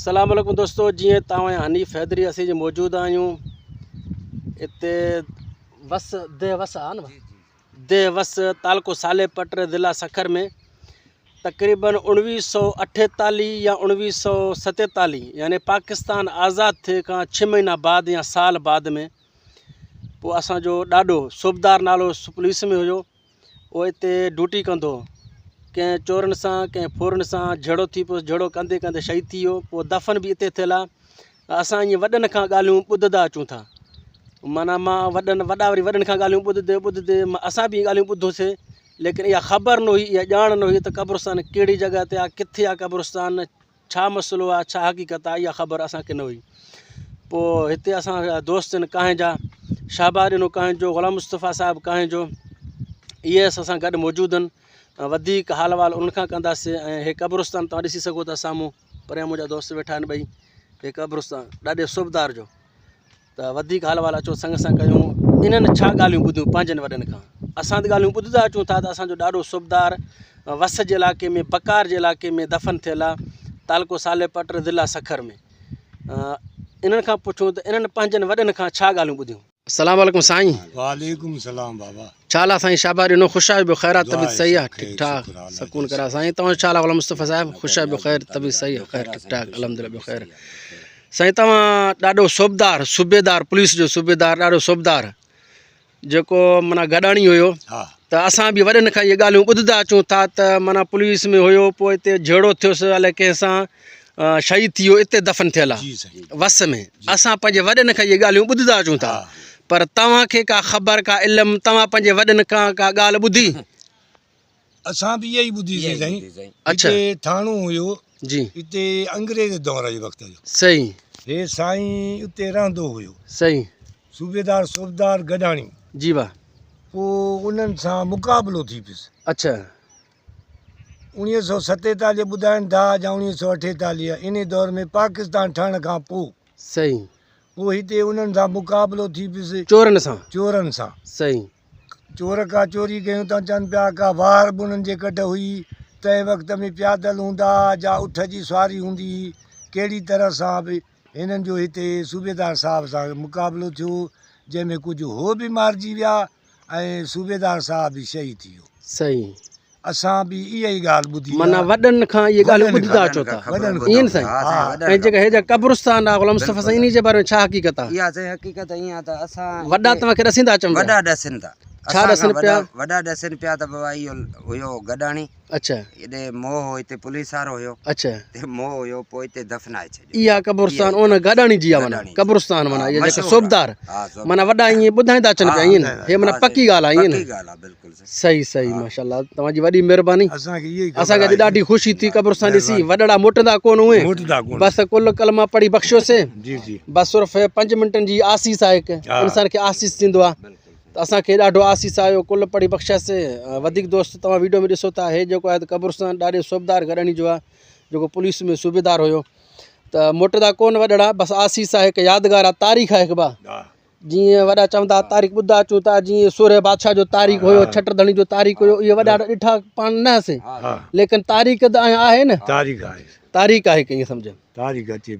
अस्सलाम वालेकुम दोस्तों, जी तव्हां हनीफ़ हैदरी असीं मौजूद आहियूं इते वस दे वस तालको साले पटर ज़िला सखर में तकरीबन 1948 या 1947 यानी पाकिस्तान आज़ाद थे का 6 महीना बाद या साल बाद में वो असो डाडो सूबेदार नालो पुलिस में हुयो। वो इते ड्यूटी कंदो कें चोरन से कें फोरन से झेड़ो थी पियो, झेड़ो कंदे कंदे शहीद थी वियो। दफ़न भी इते थियल आहे। असां ईअं वॾनि खां ॻाल्हियूं ॿुधंदा अचूं था, माना मां वॾा वरी वॾनि खां ॻाल्हियूं ॿुधंदे असां बि ॻाल्हियूं ॿुधोसीं, लेकिन इहा ख़बर न हुई, इहा ॼाण न हुई त क़ब्रिस्तान कहिड़ी जॻह ते आहे, किथे आहे क़ब्रिस्तान, छा मसइलो आहे, छा हक़ीक़त आहे, इहा ख़बर असांखे न हुई। पोइ हिते असां दोस्त आहिनि कांहि जा, शाहबाद ॾिनो कांहि जो, ग़ुलाम मुस्तफ़ा साहिबु कांहि जो, इहे असां गॾु मौजूदु आहिनि। वधीक हाल वाल उनखां कंदासीं। ऐं हे क़ब्रिस्तान तव्हां ॾिसी सघो था साम्हूं, परियां मुंहिंजा दोस्त वेठा आहिनि ॿई। हे क़ब्रिस्तान ॾाढे सूबेदार जो, त वधीक हाल वाल अचो संग सां कयूं। इन्हनि छा ॻाल्हियूं ॿुधियूं पंहिंजनि वॾनि खां, असां त ॻाल्हियूं ॿुधंदा अचूं था त असांजो ॾाढो सूबेदार वस जे इलाइक़े में, बकार जे इलाइक़े में दफ़न थियल आहे, तालको साले पटर ज़िला सखर में। इन्हनि खां पुछूं त इन्हनि पंहिंजनि वॾनि खां छा ॻाल्हियूं ॿुधियूं। अस्सलाम वालेकुम साईं। वालेकुम सलाम बाबा। छाला साईं शाहबाद ॾिनो, ख़ुशि आहियो, ख़ैरात तबीयत सही आहे, ठीक ठाक सकून करा साईं। तव्हां छा ग़ुलाम मुस्तफ़ा साहिब, ख़ुशि आहियो, ख़ैर तबीयत सही आहे, ख़ैर ठीक ठाक अल्हम्दुलिल्लाह ख़ैर। साईं तव्हां ॾाढो सूबेदार पुलिस जो सूबेदार, ॾाढो सूबेदार जेको माना गॾाणी हुयो, त असां बि वॾनि खां इहे ॻाल्हियूं ॿुधंदा अचूं था त माना पुलिस में हुयो, पोइ हिते झेड़ो थियुसि, अलाए कंहिंसां शहीद थी वियो, इते दफ़न थियल आहे वस में। असां पंहिंजे वॾनि खां इहे ॻाल्हियूं ॿुधंदा अचूं था, पर तव्हांखे का ख़बर, का इल्मु, तव्हां पंहिंजे वॾनि खां का ॻाल्हि ॿुधी? असां बि इहा ई ॿुधीसीं साईं। अच्छा, हिते थाणो हुयो जी, हिते अंग्रेज़ दौर जे वक़्त जो। सही। हे साईं उते रहंदो हुयो, सही, सूबेदार गॾाणी। जी वाह। पोइ उन्हनि सां मुक़ाबिलो थी पियुसि। अच्छा, 1947 ॿुधाइनि था या 1948, इन दौर में पाकिस्तान ठहण खां पोइ सही, पोइ हिते उन्हनि सां मुक़ाबिलो थी पियुसि चोरनि सां। सही। चोर का चोरी कयूं था चवनि पिया, का वार बि उन्हनि जे कट हुई, तंहिं वक़्त में प्यादल हूंदा या उठ जी सवारी हूंदी, कहिड़ी तरह सां बि हिननि जो हिते सूबेदार साहिब सां मुक़ाबिलो थियो, जंहिंमें कुझु हो बि मारिजी विया ऐं सूबेदार साहिब बि शहीद थी वियो। सही। असां बि इहा ई ॻाल्हि ॿुधी, माना वॾनि खां इहे ॻाल्हियूं ॿुधंदा अचो था, ईअं साईं। ऐं जेका हे क़ब्रिस्तान आहे ग़ुलाम मुस्तफ़ा साईं, इन जे बारे में छा हक़ीक़त आहे? इहा साईं हक़ीक़त ईअं आहे त असां वॾा तव्हांखे ॾसींदा अचनि? वॾा ॾसनि था, छा ॾसनि पिया? वॾा ॾसनि पिया त बाबा इहो हुयो गॾाणी। अच्छा, हेॾे मोह हिते पुलिस वारो हुयो। अच्छा, हिते मोह हुयो, पोइ हिते दफ़नाए छॾियो। इहा क़ब्रिस्तान उन गॾाणी जी आहे, माना क़ब्रिस्तान, माना इहा जेका सूबेदार, माना वॾा ईअं ॿुधाईंदा अचनि पिया, ईअं न? हे माना पकी ॻाल्हि आहे, ईअं न? बिल्कुलु सही सही, माशाल्लाह, तव्हांजी वॾी महिरबानी। असांखे असांखे ॾाढी ख़ुशी थी क़ब्रिस्तान ॾिसी। वॾड़ा मोटंदा कोन उहे, बसि कुल कलमा पढ़ी बख़्शियोसीं, बसि सिर्फ़ु 5 मिंटनि जी आसीस आहे, हिकु इंसान खे आसीस थींदो आहे, त असांखे ॾाढो आसीस आयो, कुल पढ़ी बख़्शियासीं। वधीक दोस्त तव्हां वीडियो में ॾिसो था, हे जेको आहे त क़ब्रिस्तान ॾाढे सूबेदार गॾाणी जो आहे, जेको पुलिस में सूबेदार हुयो। त मोटंदा कोन वॾड़ा, बसि आसीस आहे, हिकु यादगार आहे, तारीख़ आहे हिकु बा। जीअं वॾा चवंदा तारीख़ ॿुधा अचूं था, जीअं सूर्य बादशाह जो तारीख़ हुयो, छटरधणी जो तारीख़ हुयो, इहे वॾा ॾिठा पाण न हुआसीं, लेकिन तारीख़ त आहे न, तारीख़ आहे, कीअं सम्झ तारीख़ अचे।